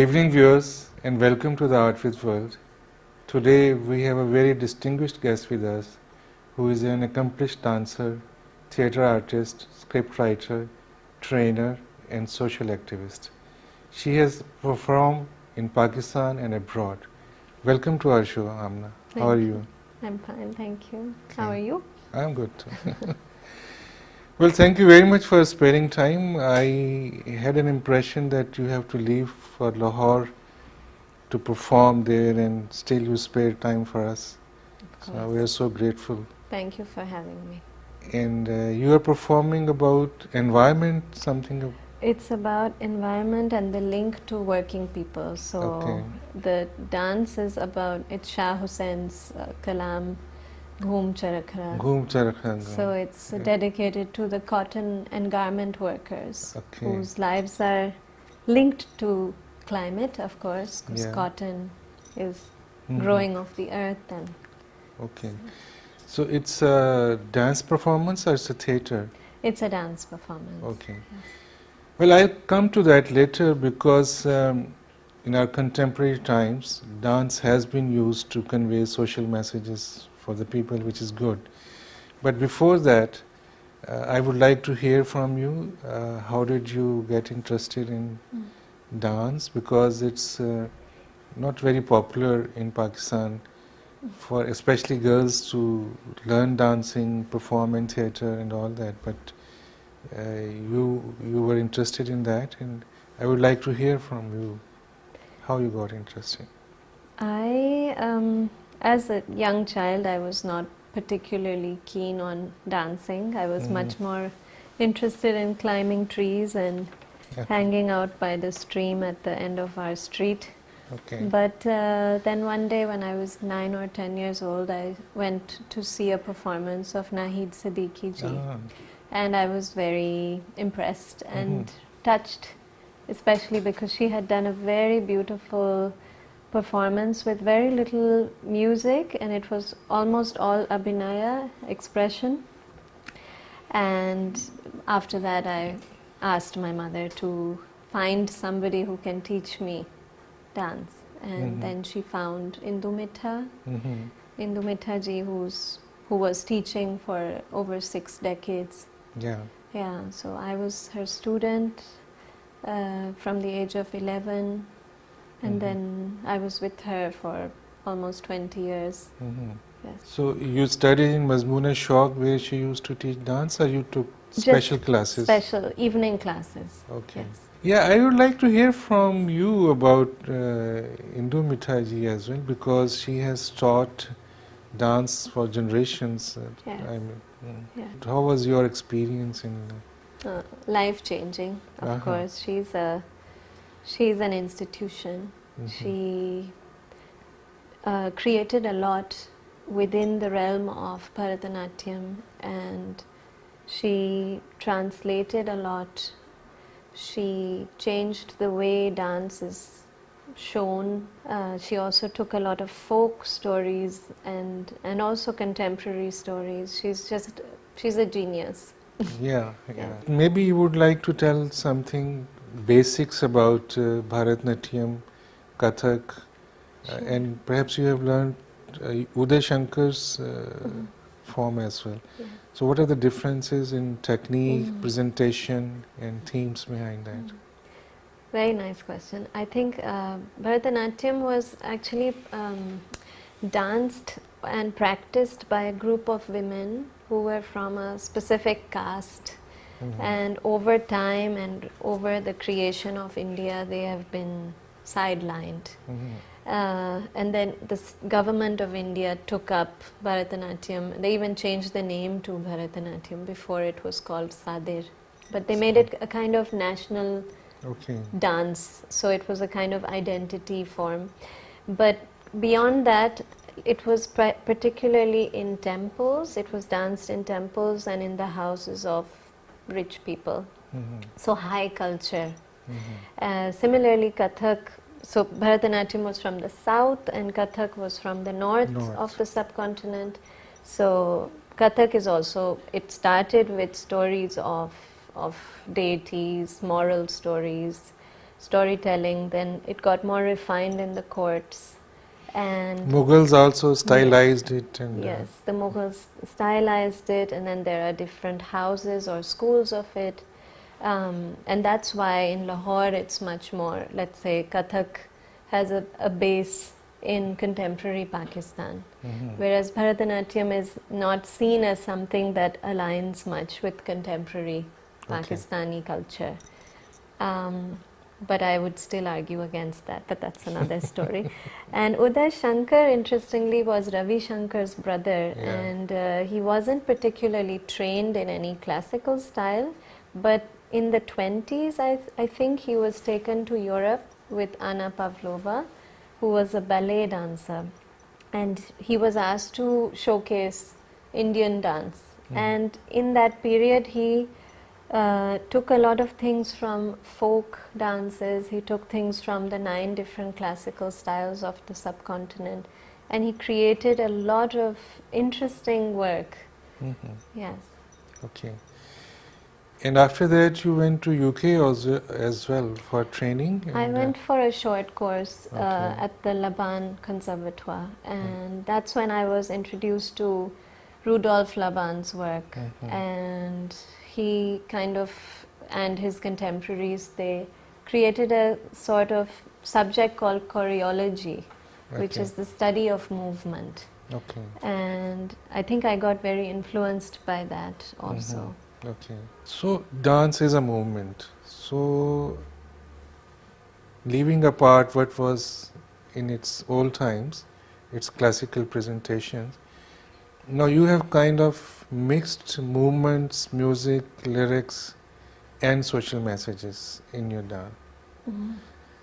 evening viewers, and welcome to the Art with World. Today we have a very distinguished guest with us who is an accomplished dancer, theatre artist, scriptwriter, trainer and social activist. She has performed in Pakistan and abroad. Welcome to our show, Amna. How are you? I'm fine, thank you. Okay. How are you? I'm good too. Well, thank you very much for sparing time. I had an impression that you have to leave for Lahore to perform there, and still you spare time for us. So we are so grateful. Thank you for having me. And you are performing about environment, something. It's about environment and the link to working people. So the dance is about, it's Shah Hussein's Kalam, Ghoom Charakhra. Ghoom Charakhra. So it's dedicated to the cotton and garment workers whose lives are linked to climate, of course, because cotton is growing off the earth. And so it's a dance performance or it's a theatre? It's a dance performance. Yes. Well, I'll come to that later because in our contemporary times, dance has been used to convey social messages for the people, which is good. But before that, I would like to hear from you. How did you get interested in dance? Because it's not very popular in Pakistan for especially girls to learn dancing, perform in theatre and all that. But you were interested in that, and I would like to hear from you how you got interested. As a young child, I was not particularly keen on dancing. I was much more interested in climbing trees and hanging out by the stream at the end of our street. But then one day when I was 9 or 10 years old, I went to see a performance of Naheed Siddiqui ji. And I was very impressed and touched, especially because she had done a very beautiful performance with very little music, and it was almost all abhinaya, expression. And after that I asked my mother to find somebody who can teach me dance, and then she found Indu Mitha ji, who was teaching for over 6 decades. So I was her student from the age of 11, and then I was with her for almost 20 years. So you studied in Mazmoona Shauq, where she used to teach dance, or you took special classes? Special evening classes. Yeah, I would like to hear from you about Indu Mitha ji as well, because she has taught dance for generations. How was your experience in life-changing, of course. She's an institution. She created a lot within the realm of Bharatanatyam, and she translated a lot. She changed the way dance is shown. She also took a lot of folk stories and also contemporary stories. She's a genius. Maybe you would like to tell something basics about Bharatanatyam, Kathak, and perhaps you have learned Uday Shankar's form as well. So what are the differences in technique, presentation and themes behind that? Very nice question. I think Bharatanatyam was actually danced and practiced by a group of women who were from a specific caste, and over time and over the creation of India they have been sidelined. And then the government of India took up Bharatanatyam. They even changed the name to Bharatanatyam. Before it was called Sadir, but they made it a kind of national dance, so it was a kind of identity form. But beyond that, it was particularly in temples. It was danced in temples and in the houses of rich people. So high culture. Similarly, Kathak. So Bharatanatyam was from the south and Kathak was from the north of the subcontinent. So Kathak is also, it started with stories of deities, moral stories, storytelling. Then it got more refined in the courts. And Mughals also stylized it, and yes, the Mughals stylized it, and then there are different houses or schools of it. And that's why in Lahore it's much more, let's say, Kathak has a base in contemporary Pakistan, whereas Bharatanatyam is not seen as something that aligns much with contemporary Pakistani culture. But I would still argue against that, but that's another story. And Uday Shankar, interestingly, was Ravi Shankar's brother, and he wasn't particularly trained in any classical style, but in the 20s, I think he was taken to Europe with Anna Pavlova, who was a ballet dancer, and he was asked to showcase Indian dance. And in that period, he took a lot of things from folk dances, he took things from the 9 different classical styles of the subcontinent, and he created a lot of interesting work. Yes. Okay. And after that, you went to UK as well for training? I went for a short course Okay. at the Laban Conservatoire, and that's when I was introduced to Rudolf Laban's work. And he kind of, and his contemporaries, they created a sort of subject called choreology, which Okay. is the study of movement. Okay. And I think I got very influenced by that also. Okay. So dance is a movement. So leaving apart what was in its old times, its classical presentations, now you have kind of mixed movements, music, lyrics, and social messages in your dance.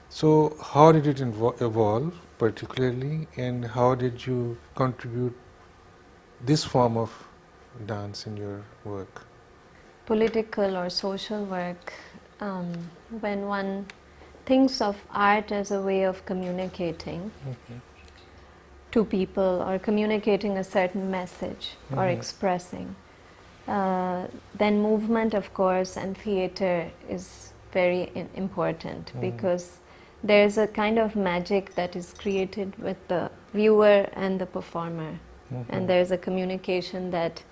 So how did it evolve particularly, and how did you contribute this form of dance in your work? Political or social work, when one thinks of art as a way of communicating to people or communicating a certain message or expressing, then movement, of course, and theater is very important, because there's a kind of magic that is created with the viewer and the performer, and there's a communication that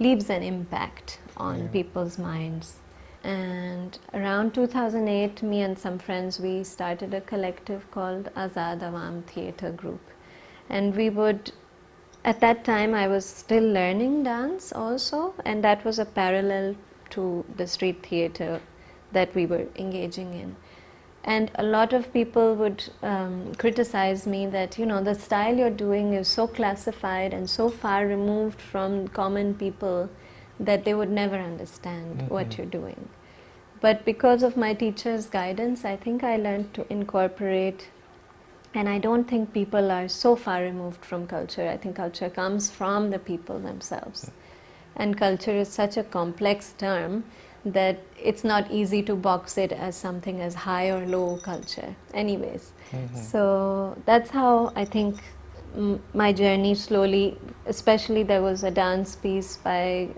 leaves an impact on people's minds. And around 2008, me and some friends, we started a collective called Azad Awam Theatre Group. And we would, at that time I was still learning dance also, and that was a parallel to the street theatre that we were engaging in. And a lot of people would criticize me that, you know, the style you're doing is so classified and so far removed from common people that they would never understand what you're doing. But because of my teacher's guidance, I think I learned to incorporate, and I don't think people are so far removed from culture. I think culture comes from the people themselves. And culture is such a complex term that it's not easy to box it as something as high or low culture. Anyways, so that's how I think my journey slowly, especially there was a dance piece by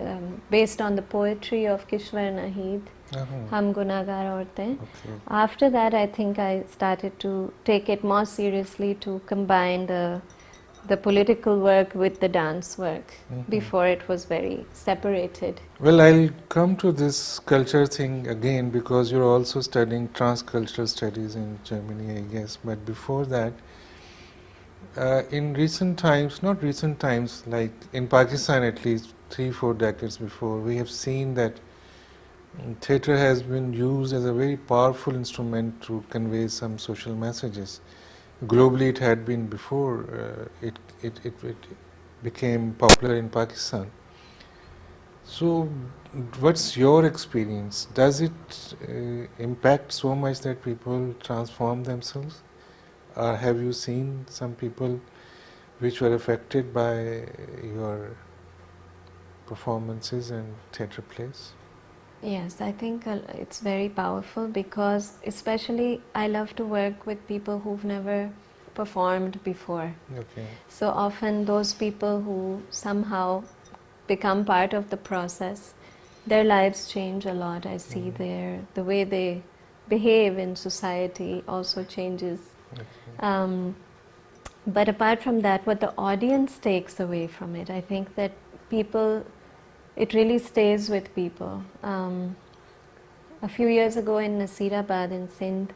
based on the poetry of Kishwar Naheed, Hum Gunagar Aurtein. Okay. After that, I think I started to take it more seriously, to combine the political work with the dance work. Before it was very separated. Well, I'll come to this culture thing again, because you're also studying transcultural studies in Germany, I guess. But before that, in recent times, not recent times, like in Pakistan at least 3-4 decades before, we have seen that theatre has been used as a very powerful instrument to convey some social messages. Globally it had been before it became popular in Pakistan. So what's your experience? Does it impact so much that people transform themselves? Or have you seen some people which were affected by your performances and theatre plays? Yes, I think it's very powerful, because especially I love to work with people who've never performed before. Okay. So often those people who somehow become part of the process, their lives change a lot. I see the way they behave in society also changes. Okay. But apart from that, what the audience takes away from it, I think that people, it really stays with people. A few years ago in Nasirabad in Sindh,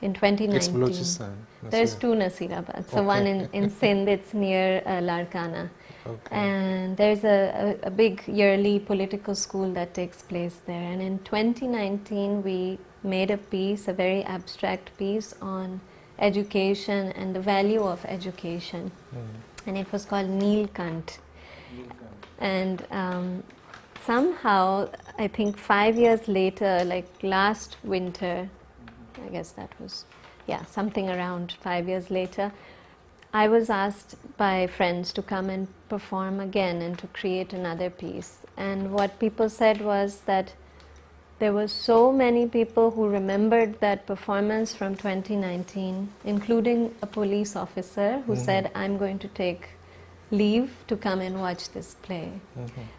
in It's 2019, Balochistan. there's Nasir. two Nasirabad. So one Okay. in Sindh, it's near Larkana. Okay. And there's a big yearly political school that takes place there. And in 2019, we made a piece, a very abstract piece on education and the value of education. And it was called Neelkant. And somehow, I think 5 years later, like last winter, I guess that was, yeah, something around 5 years later, I was asked by friends to come and perform again and to create another piece. And what people said was that there were so many people who remembered that performance from 2019, including a police officer who said, I'm going to take leave to come and watch this play.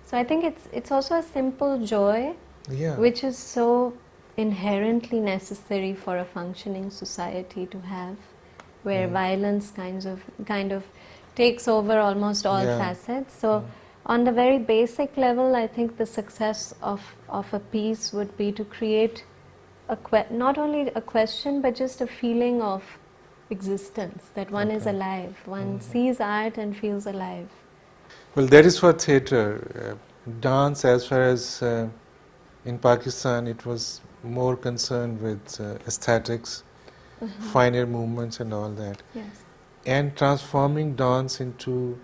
So I think it's also a simple joy, Yeah. which is so inherently necessary for a functioning society to have, where violence kind of takes over almost all Yeah. facets. So on the very basic level, I think the success of a piece would be to create not only a question, but just a feeling of existence, that one is Okay. alive, one sees art and feels alive. Well, that is for theatre. Dance, as far as in Pakistan, it was more concerned with aesthetics, finer movements, and all that. Yes. And transforming dance into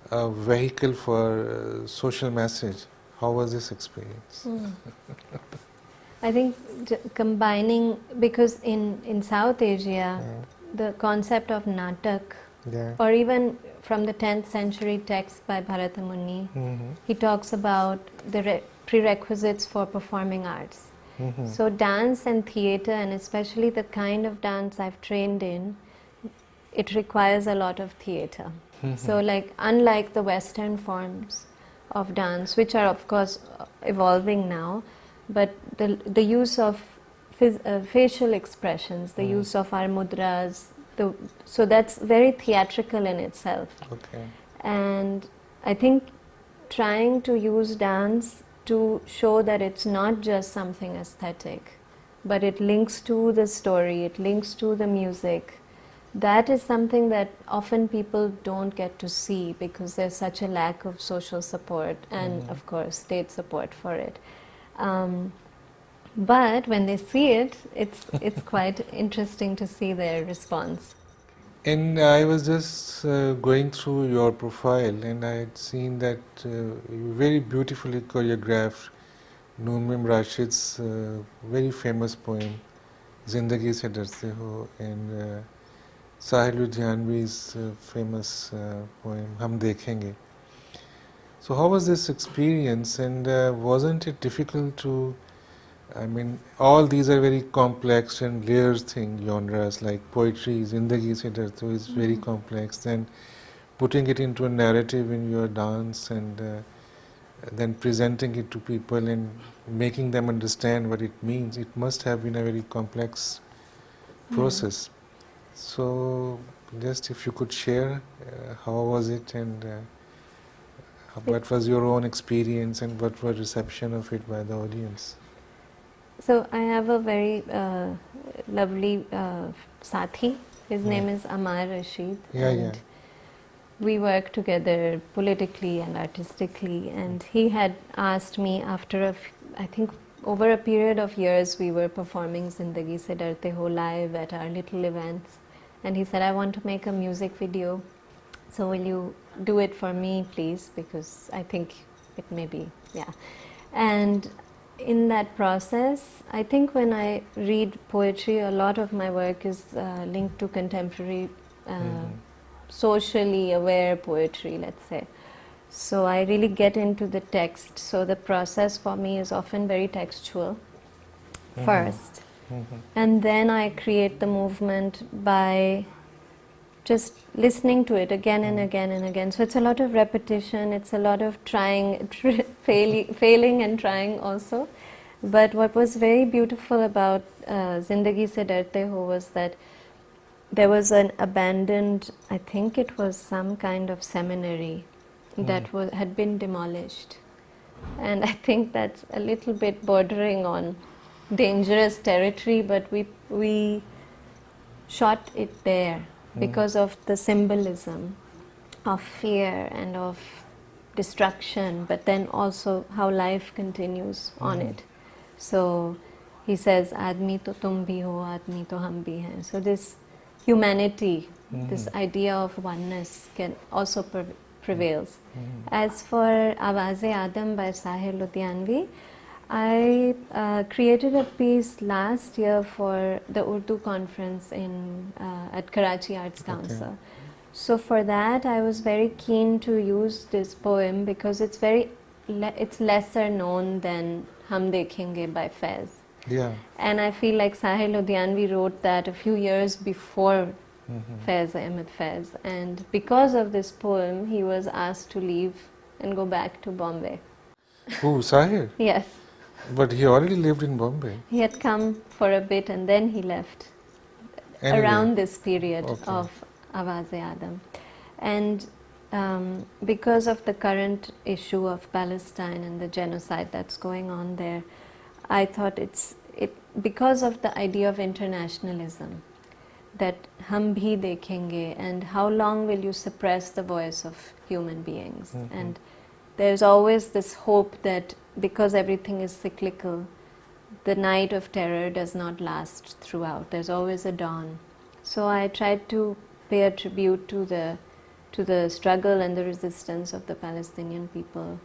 a vehicle for social message. How was this experience? I think combining, because in South Asia, the concept of natak, Yeah. or even from the 10th century text by Bharata Muni, he talks about the prerequisites for performing arts. So dance and theatre, and especially the kind of dance I've trained in, it requires a lot of theatre. So like, unlike the Western forms of dance, which are of course evolving now, but the use of facial expressions, the use of our mudras, so that's very theatrical in itself. Okay. And I think trying to use dance to show that it's not just something aesthetic, but it links to the story, it links to the music. That is something that often people don't get to see because there's such a lack of social support and, of course, state support for it. But when they see it, it's quite interesting to see their response. And I was just going through your profile, and I had seen that you very beautifully choreographed Noor Rashid's very famous poem, Zindagi Se Darte Ho, and Sahil Ludhianvi's famous poem, Hum Dekhenge. So how was this experience, and wasn't it difficult to, I mean, all these are very complex and layered genres, like poetry, Zindagi Se Darte Ho is very complex, then putting it into a narrative in your dance and then presenting it to people and making them understand what it means, it must have been a very complex process. So just if you could share how was it, and what was your own experience, and what was reception of it by the audience? So I have a very lovely Sathi. His name is Amar Rashid. Yeah, and yeah. we work together politically and artistically. And he had asked me after I think over a period of years, we were performing Zindagi Se Darte Ho live at our little events. And he said, I want to make a music video. So will you do it for me, please? Because I think it may be, yeah. And in that process, I think when I read poetry, a lot of my work is linked to contemporary, socially aware poetry, let's say. So I really get into the text. So the process for me is often very textual first. And then I create the movement by just listening to it again and again and again. So it's a lot of repetition, it's a lot of trying, failing and trying also. But what was very beautiful about Zindagi Se Darte Ho was that there was an abandoned, I think it was some kind of seminary that had been demolished. And I think that's a little bit bordering on dangerous territory, but we shot it there because of the symbolism of fear and of destruction, but then also how life continues on it. So he says, "Aadmi to tum bhi ho, aadmi to hum bhi hain." So this humanity, this idea of oneness can also prevails. As for Awaaz-e Adam by Sahir Ludhianvi, I created a piece last year for the Urdu conference at Karachi Arts Council. So for that, I was very keen to use this poem because it's it's lesser known than Hum Dekhenge by Faiz. Yeah. And I feel like Sahir Ludhianvi wrote that a few years before Faiz Ahmed Faiz. And because of this poem, he was asked to leave and go back to Bombay. Who, Sahir? Yes. But he already lived in Bombay. He had come for a bit and then he left Anyway. around this period Okay. of Awaaz-e Adam. And because of the current issue of Palestine and the genocide that's going on there, I thought because of the idea of internationalism, that hum bhi dekhenge, and how long will you suppress the voice of human beings? And there's always this hope that because everything is cyclical, the night of terror does not last throughout. There's always a dawn. So I tried to pay a tribute to the struggle and the resistance of the Palestinian people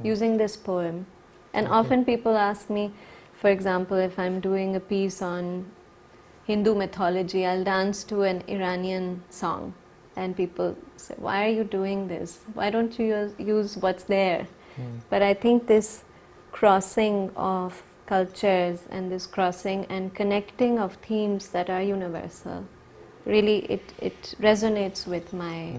using this poem. And often people ask me, for example, if I'm doing a piece on Hindu mythology, I'll dance to an Iranian song. And people say, why are you doing this? Why don't you use what's there? But I think this crossing of cultures and this crossing and connecting of themes that are universal, really it resonates with my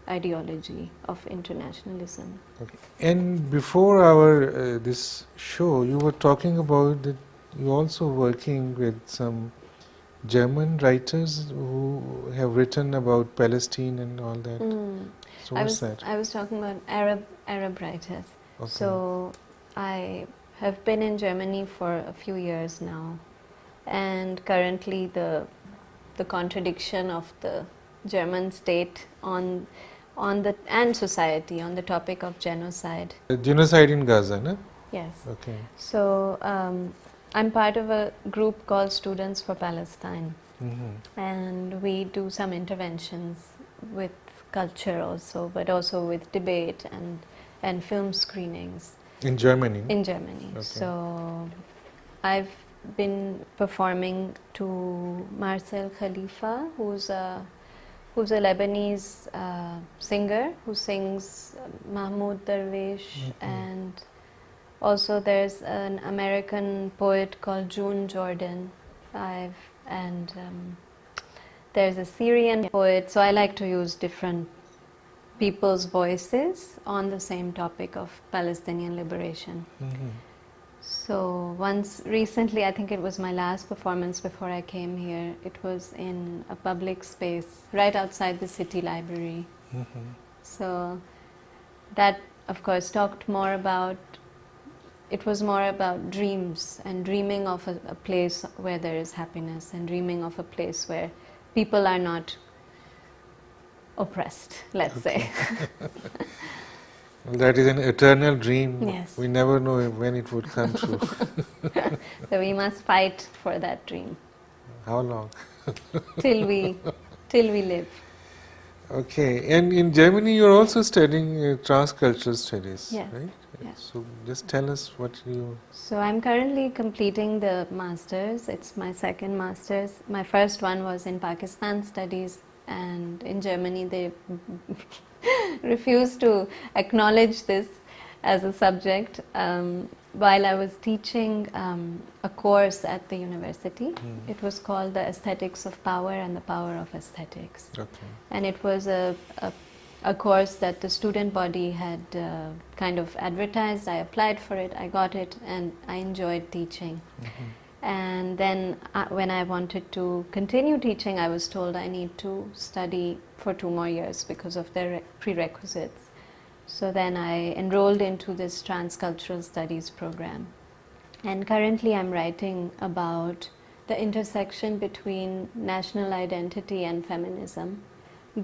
ideology of internationalism. Okay. And before our this show, you were talking about that you also working with some German writers who have written about Palestine and all that. So what's that? I was talking about Arab writers. Okay. So I have been in Germany for a few years now, and currently the contradiction of the German state and society on the topic of genocide. Genocide in Gaza, no? Yes. Okay. So I'm part of a group called Students for Palestine, and we do some interventions with culture also, but also with debate and film screenings. In Germany? In Germany. Okay. So I've been performing to Marcel Khalifa, who's a Lebanese singer who sings Mahmoud Darwish, and also there's an American poet called June Jordan. There's a Syrian poet. So I like to use different people's voices on the same topic of Palestinian liberation. So recently, I think it was my last performance before I came here, it was in a public space right outside the city library. So that, of course, it was more about dreams and dreaming of a place where there is happiness and dreaming of a place where people are not oppressed, let's say. Well, that is an eternal dream. Yes. We never know when it would come true. So we must fight for that dream. How long? till we live. Okay. And in Germany, you're also studying transcultural studies, Yes. right? Yes. So just tell us what you... So I'm currently completing the master's. It's my second master's. My first one was in Pakistan studies, and in Germany they refused to acknowledge this as a subject. While I was teaching a course at the university, it was called The Aesthetics of Power and the Power of Aesthetics. Okay. And it was a a course that the student body had kind of advertised. I applied for it, I got it, and I enjoyed teaching. And then when I wanted to continue teaching, I was told I need to study for 2 more years because of the prerequisites. So then I enrolled into this transcultural studies program. And currently I'm writing about the intersection between national identity and feminism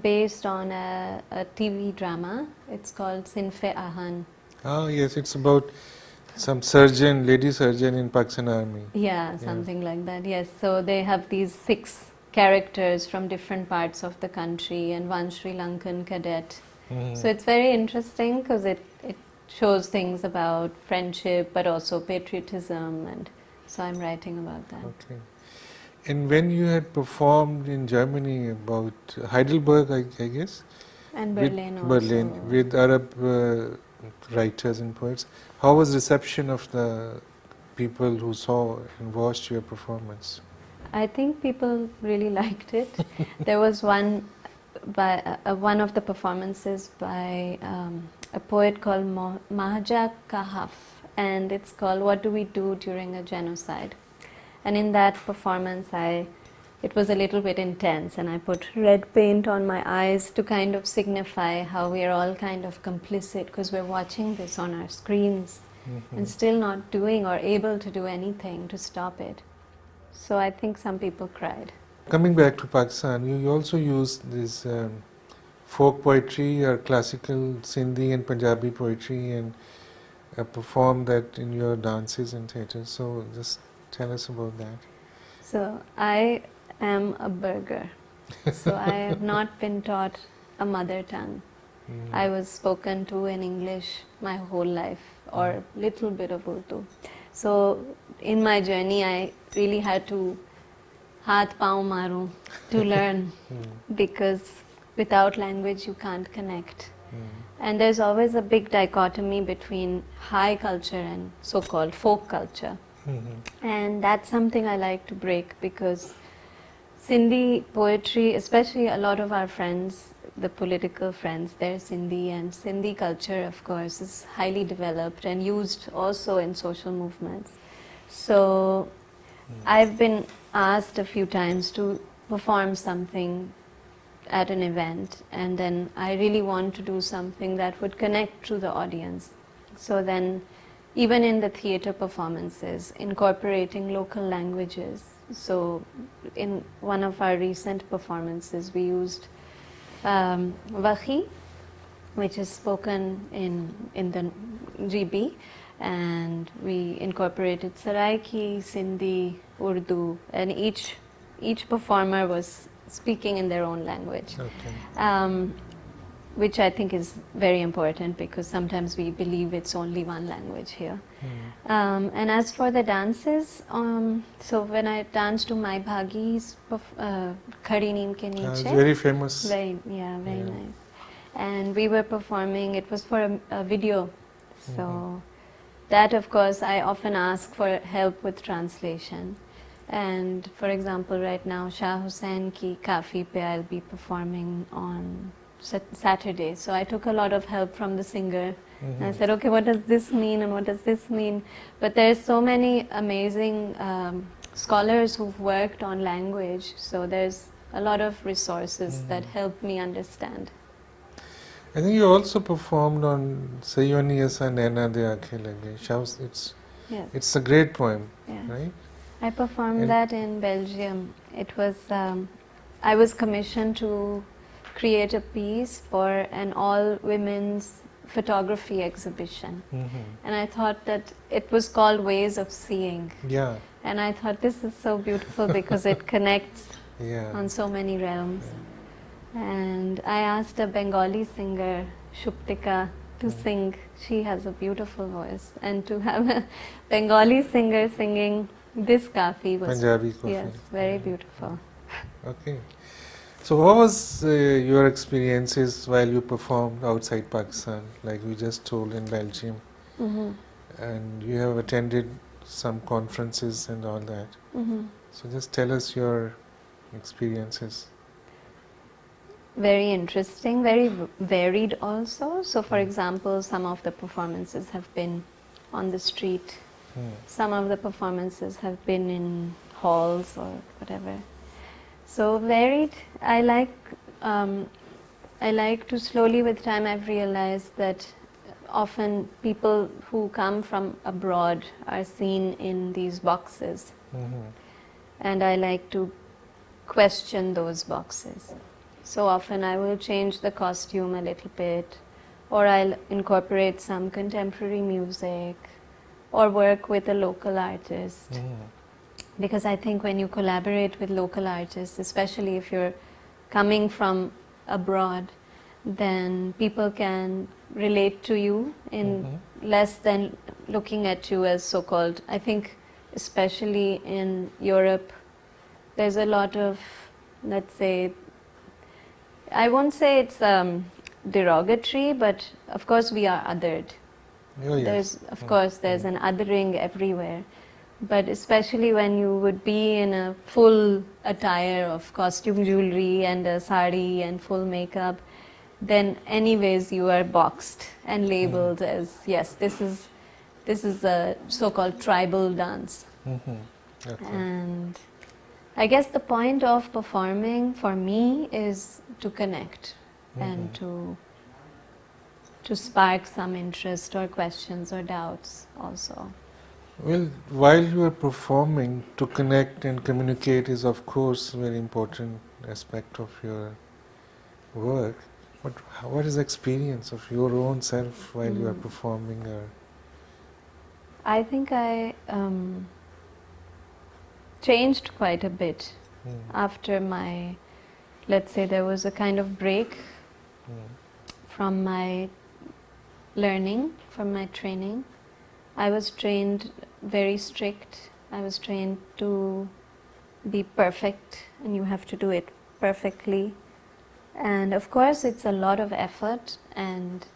based on a TV drama. It's called Sinfe Ahan. Oh yes, it's about some surgeon, lady surgeon in Pakistan Army. Yeah, something like that, yes. So they have these 6 characters from different parts of the country and one Sri Lankan cadet. So it's very interesting because it shows things about friendship but also patriotism, and so I'm writing about that. Okay. And when you had performed in Germany about Heidelberg, I guess? And Berlin also. Berlin, with Arab writers and poets, how was reception of the people who saw and watched your performance? I think people really liked it. There was one of the performances by a poet called Mahja Kahaf, and it's called What Do We Do During a Genocide? And in that performance, it was a little bit intense, and I put red paint on my eyes to kind of signify how we are all kind of complicit because we're watching this on our screens and still not doing or able to do anything to stop it. So I think some people cried. Coming back to Pakistan, you also use this folk poetry or classical Sindhi and Punjabi poetry and perform that in your dances and theatre. So just tell us about that. So I am a burger. So I have not been taught a mother tongue. I was spoken to in English my whole life, or little bit of Urdu. So in my journey, I really had to haath paon maru to learn because without language you can't connect. And there's always a big dichotomy between high culture and so-called folk culture. And that's something I like to break because Sindhi poetry, especially a lot of our friends, the political friends, they're Sindhi, and Sindhi culture, of course, is highly developed and used also in social movements. So I've been asked a few times to perform something at an event, and then I really want to do something that would connect to the audience. So then, even in the theatre performances, incorporating local languages. So in one of our recent performances, we used WAHEED, which is spoken in the GB, and we incorporated Saraiki, Sindhi, Urdu, and each performer was speaking in their own language. Okay. Which I think is very important because sometimes we believe it's only one language here. And as for the dances, so when I danced to Mai Bhagi's Khadi Neem Ke Niche, It's very famous. very nice. And we were performing, it was for a video. So that, of course, I often ask for help with translation. And for example, right now, Shah Hussain ki Kafi pe I'll be performing on Saturday. So I took a lot of help from the singer. And I said, okay, what does this mean and what does this mean? But there's so many amazing scholars who've worked on language. So there's a lot of resources that help me understand. I think you also performed on Sayoni Asa Naina De Aankhein Lage. It's a great poem, right? I performed that in Belgium. It was, I was commissioned to create a piece for an all-women's photography exhibition. And I thought that it was called Ways of Seeing. Yeah. And I thought this is so beautiful because it connects on so many realms. And I asked a Bengali singer, Shuptika, to sing. She has a beautiful voice. And to have a Bengali singer singing this Kafi was Punjabi Kafi. Yes, very beautiful. Okay. So what was your experiences while you performed outside Pakistan, like you just told in Belgium? And you have attended some conferences and all that. So just tell us your experiences. very interesting, very varied also. So for example, some of the performances have been on the street, some of the performances have been in halls or whatever. So varied. I like to slowly with time I've realized that often people who come from abroad are seen in these boxes. And I like to question those boxes. So often I will change the costume a little bit, or I'll incorporate some contemporary music, or work with a local artist. Because I think when you collaborate with local artists, especially if you're coming from abroad, then people can relate to you in less than looking at you as so-called. I think especially in Europe, there's a lot of, let's say, I won't say it's derogatory, but of course we are othered. Oh, yes. There's, of course, there's an othering everywhere. But especially when you would be in a full attire of costume jewelry and a sari and full makeup, then anyways you are boxed and labeled as, yes, this is a so-called tribal dance. Okay. And I guess the point of performing for me is to connect and to spark some interest or questions or doubts also. Well, while you are performing, to connect and communicate is of course a very important aspect of your work. But what is the experience of your own self while you are performing? I think I changed quite a bit after my, let's say there was a kind of break from my learning, from my training. I was trained very strict. I was trained to be perfect, and you have to do it perfectly. And of course it's a lot of effort, and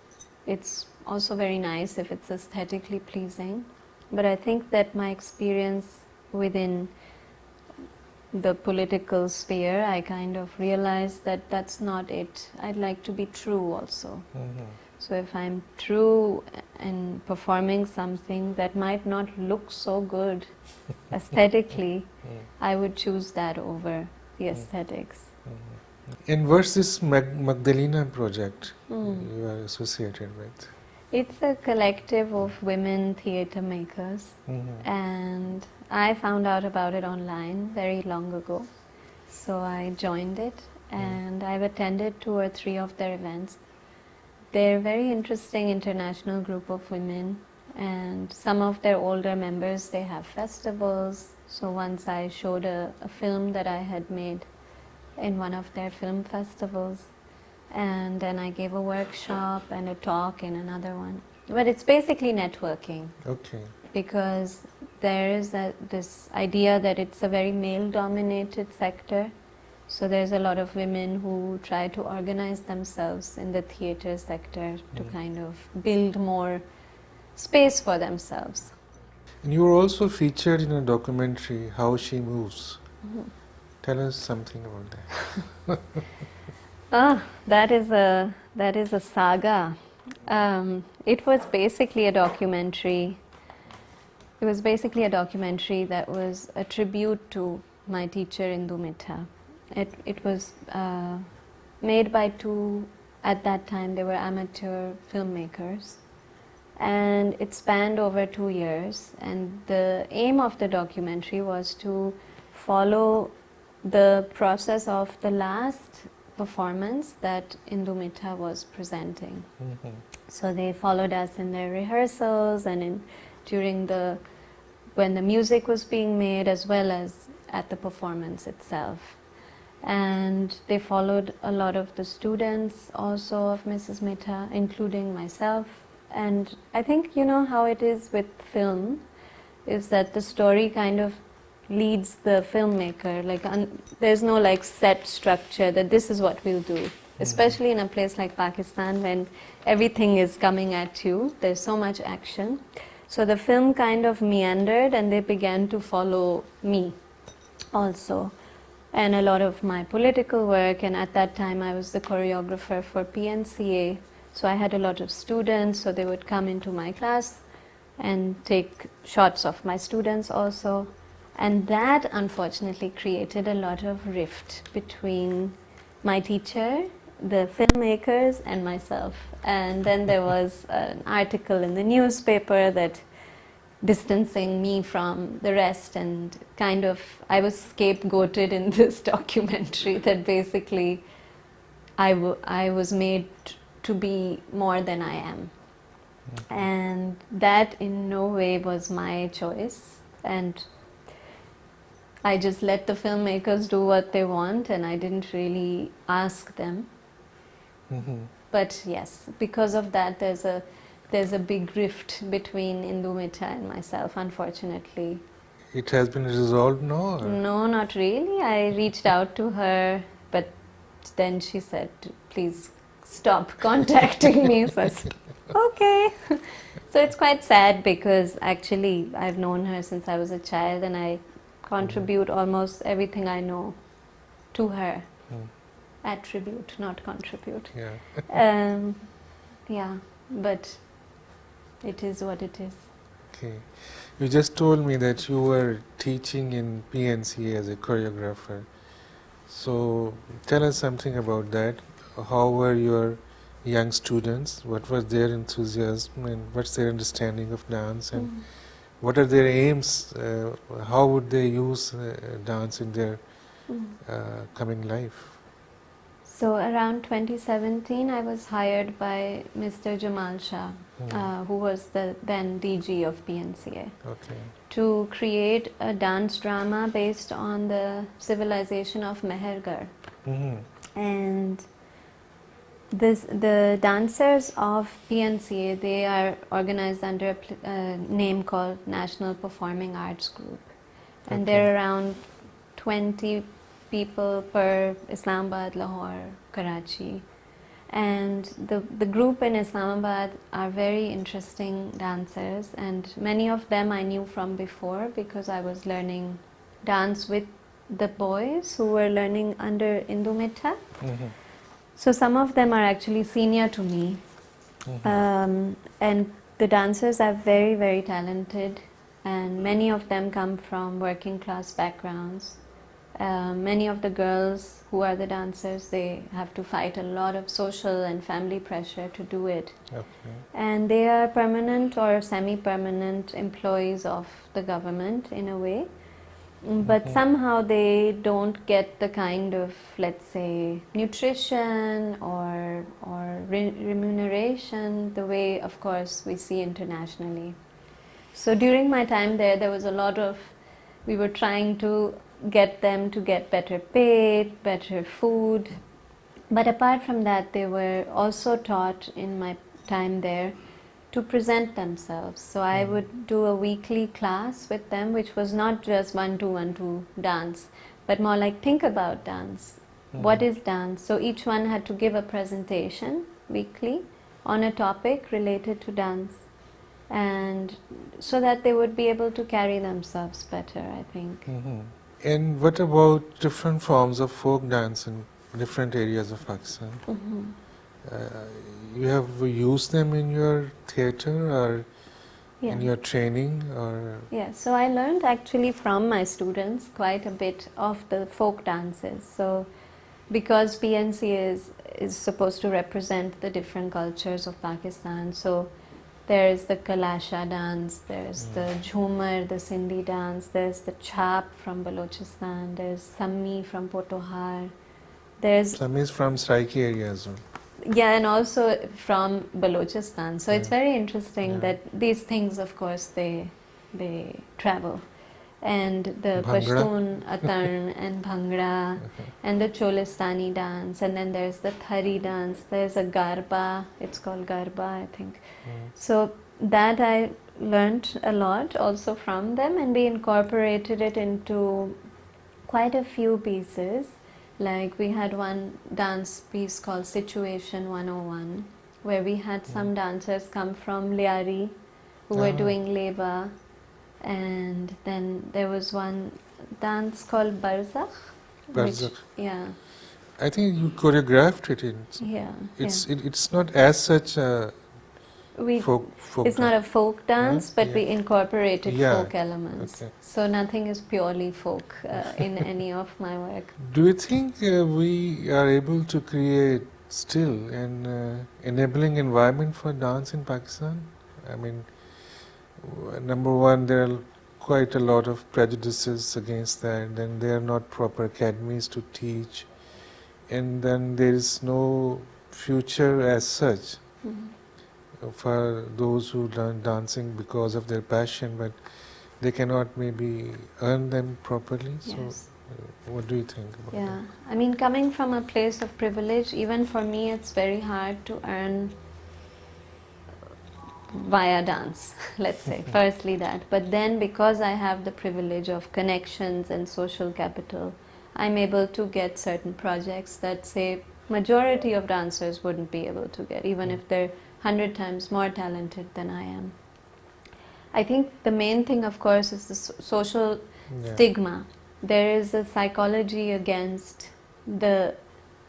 it's also very nice if it's aesthetically pleasing. But I think that my experience within the political sphere, I kind of realized that that's not it. I'd like to be true also. So if I'm true in performing something that might not look so good aesthetically, I would choose that over the aesthetics. And what's this Magdalena project you are associated with? It's a collective of women theatre makers, and I found out about it online very long ago. So I joined it, and I've attended 2 or 3 of their events. They're a very interesting international group of women, and some of their older members, they have festivals. So once I showed a film that I had made in one of their film festivals, and then I gave a workshop and a talk in another one. But it's basically networking. Okay. Because there is this idea that it's a very male-dominated sector. So there's a lot of women who try to organize themselves in the theatre sector to kind of build more space for themselves. And you were also featured in a documentary, How She Moves. Tell us something about that. That is a saga. It was basically a documentary. It was basically a documentary that was a tribute to my teacher Indu Mitha. It was made by 2, at that time they were amateur filmmakers, and it spanned over 2 years, and the aim of the documentary was to follow the process of the last performance that Indu Mitha was presenting. So they followed us in their rehearsals and when the music was being made, as well as at the performance itself. And they followed a lot of the students also of Mrs. Mitha, including myself. And I think you know how it is with film, is that the story kind of leads the filmmaker. Like there's no like set structure that this is what we'll do. Especially in a place like Pakistan when everything is coming at you, there's so much action. So the film kind of meandered and they began to follow me also. and a lot of my political work. And at that time I was the choreographer for PNCA, so I had a lot of students, so they would come into my class and take shots of my students also. And that unfortunately created a lot of rift between my teacher, the filmmakers, and myself. And then there was an article in the newspaper that distancing me from the rest, and kind of I was scapegoated in this documentary that basically I was made to be more than I am. And that in no way was my choice, and I just let the filmmakers do what they want, and I didn't really ask them. But yes, because of that there's a big rift between Indumita and myself, unfortunately. It has been resolved now? Or? No, not really. I reached out to her, but then she said, please stop contacting me. So I said, okay. So it's quite sad because actually I've known her since I was a child, and I contribute almost everything I know to her. Attribute, not contribute. Yeah. Yeah, but it is what it is. Okay. You just told me that you were teaching in PNCA as a choreographer. So tell us something about that. How were your young students? What was their enthusiasm, and what's their understanding of dance, and what are their aims? How would they use dance in their coming life? So around 2017, I was hired by Mr. Jamal Shah, who was the then DG of PNCA, to create a dance drama based on the civilization of Mehergarh. And the dancers of PNCA, they are organized under a name called National Performing Arts Group. And there are around 20 people per Islamabad, Lahore, Karachi. And the group in Islamabad are very interesting dancers, and many of them I knew from before because I was learning dance with the boys who were learning under Indumita. So some of them are actually senior to me. And the dancers are very, very talented, and many of them come from working class backgrounds. Many of the girls who are the dancers, they have to fight a lot of social and family pressure to do it. And they are permanent or semi-permanent employees of the government in a way. But somehow they don't get the kind of, let's say, nutrition or remuneration the way, of course, we see internationally. So during my time there was a lot of, we were trying to get them to get better paid, better food. But apart from that, they were also taught in my time there to present themselves. So I would do a weekly class with them, which was not just 1-2 dance, but more like think about dance. What is dance? So each one had to give a presentation weekly on a topic related to dance, and so that they would be able to carry themselves better, I think. And what about different forms of folk dance in different areas of Pakistan? You have used them in your theatre or in your training? Or Yeah, so I learned actually from my students quite a bit of the folk dances. So because PNC is supposed to represent the different cultures of Pakistan, so there's the Kalasha dance, there's the Jhumar, the Sindhi dance, there's the Chap from Balochistan, there's Sammi from Potohar, there's... Sammi is from Saraiki area as well. Yeah, and also from Balochistan. So it's very interesting that these things, of course, they travel. And the Pashtun, Atan and Bhangra and the Cholistani dance, and then there's the Thari dance, there's a Garba, it's called Garba, I think. So that I learned a lot also from them, and we incorporated it into quite a few pieces. Like we had one dance piece called Situation 101, where we had some dancers come from Liari who were doing leva. And then there was one dance called Barzakh, which, Barzakh. yeah, I think you choreographed it. yeah, It's yeah. it's not as such a We, folk it's not a folk huh? dance, but Yeah. we incorporated Yeah. folk elements. Okay. So nothing is purely folk in any of my work. Do you think we are able to create still an enabling environment for dance in Pakistan? I mean, number one, there are quite a lot of prejudices against that. Then there are not proper academies to teach, and then there is no future as such Mhm. for those who learn dancing because of their passion, but they cannot maybe earn them properly. So, Yes. what do you think about that? Yeah. I mean, coming from a place of privilege, even for me, it's very hard to earn via dance, let's say. Firstly, that. But then, because I have the privilege of connections and social capital, I'm able to get certain projects that, say, majority of dancers wouldn't be able to get, even if they're 100 times more talented than I am. I think the main thing, of course, is the social Yeah. stigma. There is a psychology against the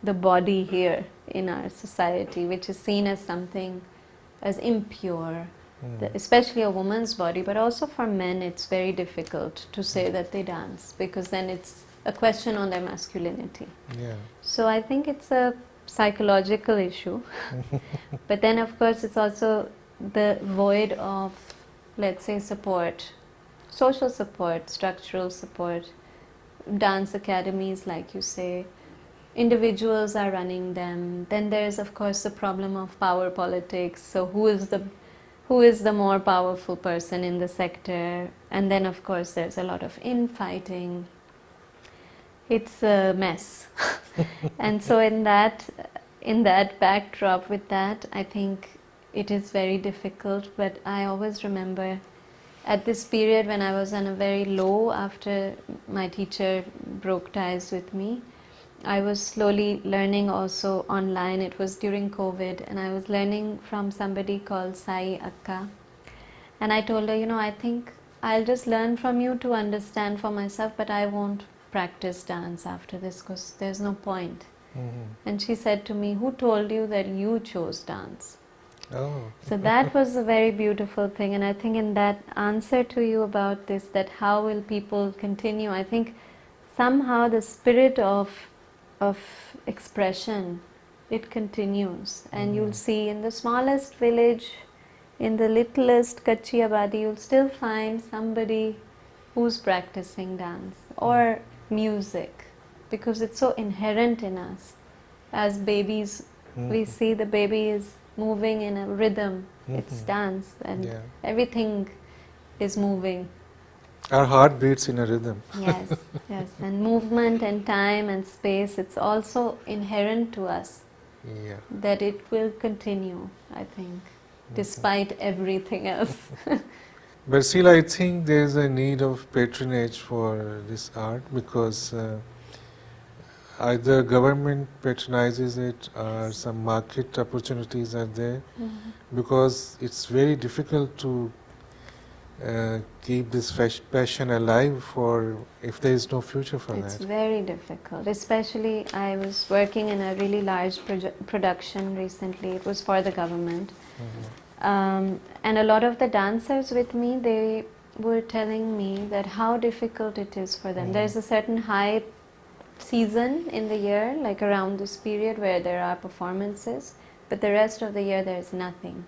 body here in our society, which is seen as something as impure, especially a woman's body, but also for men it's very difficult to say that they dance, because then it's a question on their masculinity. Yeah. So I think it's a psychological issue. But then, of course, it's also the void of, let's say, support, social support, structural support, dance academies, like you say. Individuals are running them. Then there's, of course, the problem of power politics. So who is the more powerful person in the sector? And then, of course, there's a lot of infighting. It's a mess. And so in that backdrop, with that, I think it is very difficult. But I always remember at this period when I was on a very low after my teacher broke ties with me, I was slowly learning also online. It was during COVID, and I was learning from somebody called Sai Akka. And I told her, I think I'll just learn from you to understand for myself, but I won't practice dance after this because there's no point. And she said to me, who told you that you chose dance? Oh. So that was a very beautiful thing. And I think in that answer to you about this, that how will people continue, I think somehow the spirit of expression, it continues. And you'll see in the smallest village, in the littlest kachi abadi, you'll still find somebody who's practicing dance or music, because it's so inherent in us. As babies, we see the baby is moving in a rhythm. It's dance, and Yeah. everything is moving. Our heart beats in a rhythm. Yes, yes. And movement and time and space, it's also inherent to us, Yeah. that it will continue, I think, despite everything else. But still, I think there is a need of patronage for this art, because either government patronizes it or some market opportunities are there, because it's very difficult to keep this passion alive for if there is no future for It's that. very difficult. Especially, I was working in a really large production recently. It was for the government. And a lot of the dancers with me, they were telling me that how difficult it is for them. There's a certain high season in the year, like around this period, where there are performances, but the rest of the year there's nothing.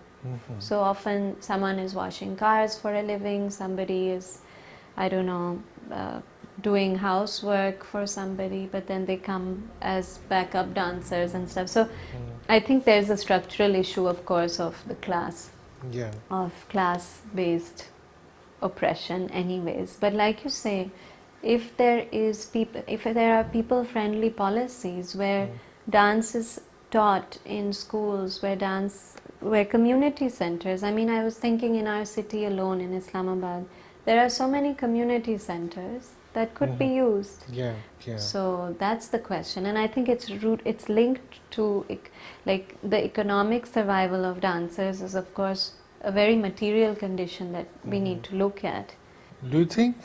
So often someone is washing cars for a living, somebody is, I don't know, doing housework for somebody, but then they come as backup dancers and stuff. So I think there's a structural issue, of course, of the class, Yeah. of class-based oppression anyways. But like you say, if there are people-friendly policies where dance is taught in schools, where community centers, I mean, I was thinking in our city alone in Islamabad, there are so many community centers that could be used. Yeah. Yeah. So that's the question, and I think it's linked to like the economic survival of dancers is, of course, a very material condition that we need to look at. Do you think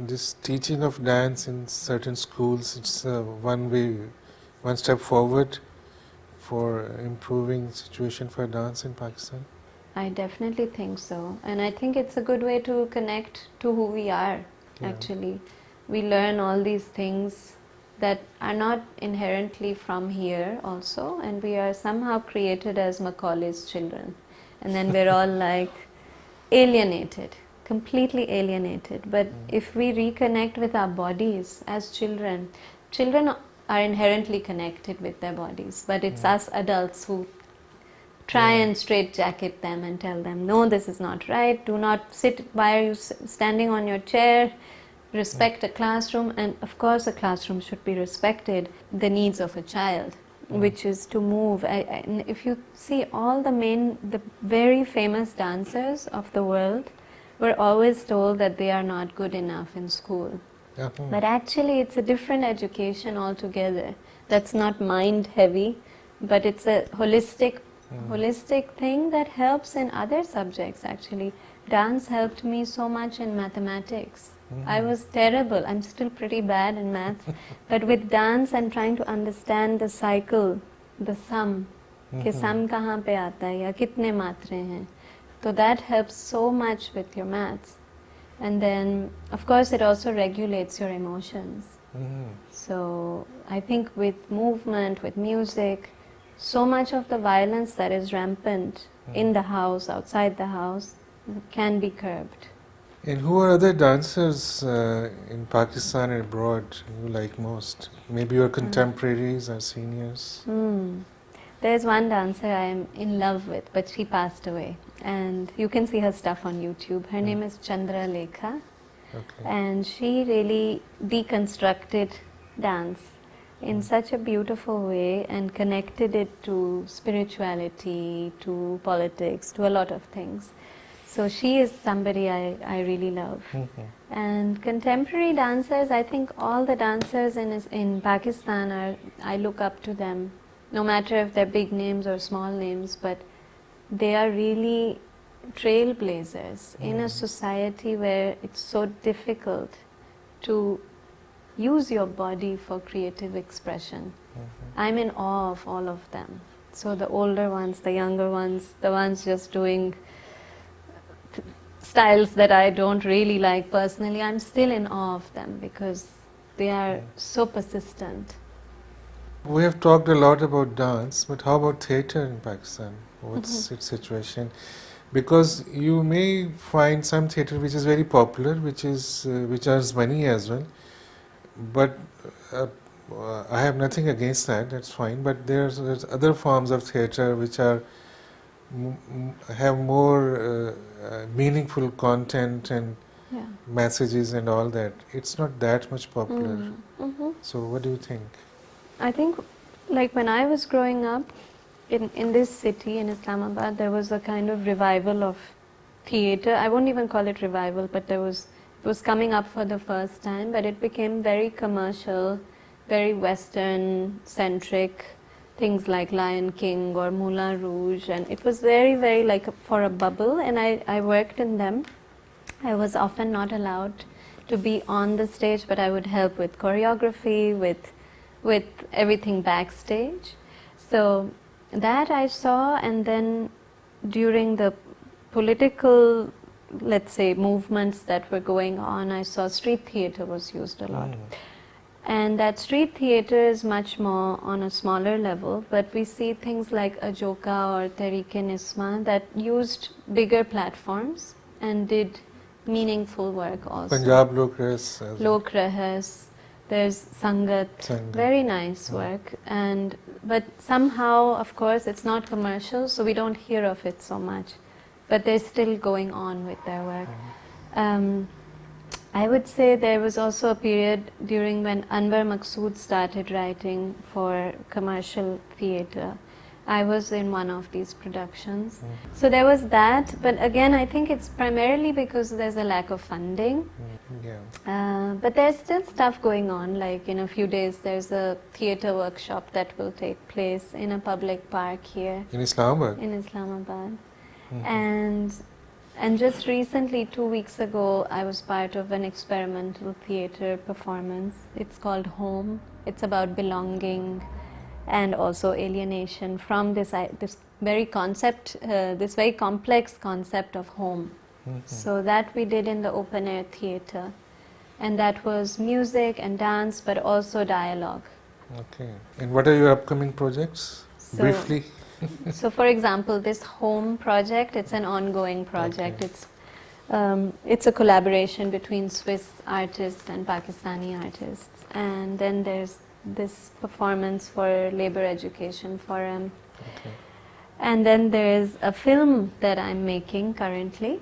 this teaching of dance in certain schools, it's one step forward for improving situation for dance in Pakistan? I definitely think so, and I think it's a good way to connect to who we are. Yeah. Actually, we learn all these things that are not inherently from here also, and we are somehow created as Macaulay's children, and then we're all like alienated, completely alienated. But if we reconnect with our bodies as children, children are inherently connected with their bodies, but it's us adults who try and straitjacket them and tell them, no, this is not right, do not sit, why are you standing on your chair, respect a classroom. And of course a classroom should be respected, the needs of a child, which is to move. And if you see all the very famous dancers of the world were always told that they are not good enough in school. But actually it's a different education altogether. That's not mind heavy, but it's a holistic thing that helps in other subjects actually. Dance helped me so much in mathematics. I was terrible, I'm still pretty bad in maths, but with dance and trying to understand the cycle, the sum, कि sum कहाँ पे आता है या कितने मात्रे हैं, so that helps so much with your maths. And then of course it also regulates your emotions. So I think with movement, with music, so much of the violence that is rampant in the house, outside the house, can be curbed. And who are other dancers in Pakistan and abroad you like most? Maybe your contemporaries or seniors? There's one dancer I am in love with, but she passed away. And you can see her stuff on YouTube. Her name is Chandra Lekha. Okay. And she really deconstructed dance in such a beautiful way and connected it to spirituality, to politics, to a lot of things. So she is somebody I really love. And contemporary dancers, I think all the dancers in Pakistan I look up to them, no matter if they're big names or small names, but they are really trailblazers in a society where it's so difficult to use your body for creative expression. I'm in awe of all of them. So the older ones, the younger ones, the ones just doing styles that I don't really like personally, I'm still in awe of them because they are so persistent. We have talked a lot about dance, but how about theatre in Pakistan? What's its situation? Because you may find some theatre which is very popular, which earns money as well. But I have nothing against that. That's fine. But there's other forms of theatre which are have more meaningful content and messages and all that. It's not that much popular. So what do you think? I think, like when I was growing up in this city, in Islamabad, there was a kind of revival of theatre. I won't even call it revival, but it was coming up for the first time, but it became very commercial, very Western centric, things like Lion King or Moulin Rouge, and it was very, very like for a bubble, and I worked in them. I was often not allowed to be on the stage, but I would help with choreography, with everything backstage. So that I saw, and then during the political, let's say, movements that were going on, I saw street theatre was used a lot. And that street theatre is much more on a smaller level, but we see things like Ajoka or Tehreek-e-Nisma that used bigger platforms and did meaningful work also. Punjab Lok Rehas. Lok Rehas, there's Sangat, very nice work. But somehow, of course, it's not commercial, so we don't hear of it so much. But they're still going on with their work. I would say there was also a period during when Anwar Maqsood started writing for commercial theatre. I was in one of these productions. So there was that, but again I think it's primarily because there's a lack of funding. But there's still stuff going on, like in a few days there's a theatre workshop that will take place in a public park here. In Islamabad? In Islamabad. And And just recently, 2 weeks ago, I was part of an experimental theater performance. It's called Home. It's about belonging and also alienation from this very this very complex concept of home. So that we did in the open air theater, and that was music and dance, but also dialogue. Okay. And what are your upcoming projects? So- Briefly. So, for example, this Home project, it's an ongoing project. Okay. It's a collaboration between Swiss artists and Pakistani artists. And then there's this performance for Labor Education Forum. Okay. And then there's a film that I'm making currently.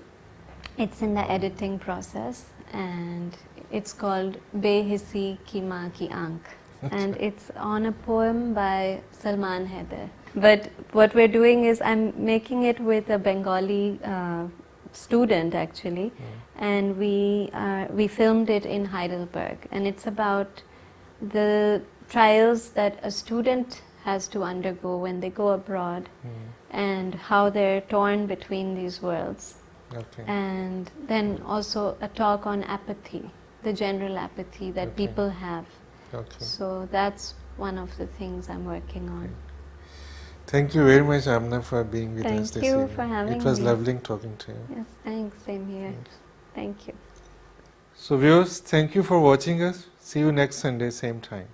It's in the editing process, and it's called Behisi Ki Maa Ki Aankh. And it's on a poem by Salman Haider. But what we're doing is I'm making it with a Bengali student actually, and we filmed it in Heidelberg, and it's about the trials that a student has to undergo when they go abroad, and how they're torn between these worlds. Okay. And then also a talk on apathy, the general apathy that Okay. people have. Okay. So that's one of the things I'm working on. Thank you very much, Amna, for being with Thank us this you evening. for having It was me. lovely talking to you. Yes, thanks, same here. Thank you. So viewers, thank you for watching us. See you next Sunday, same time.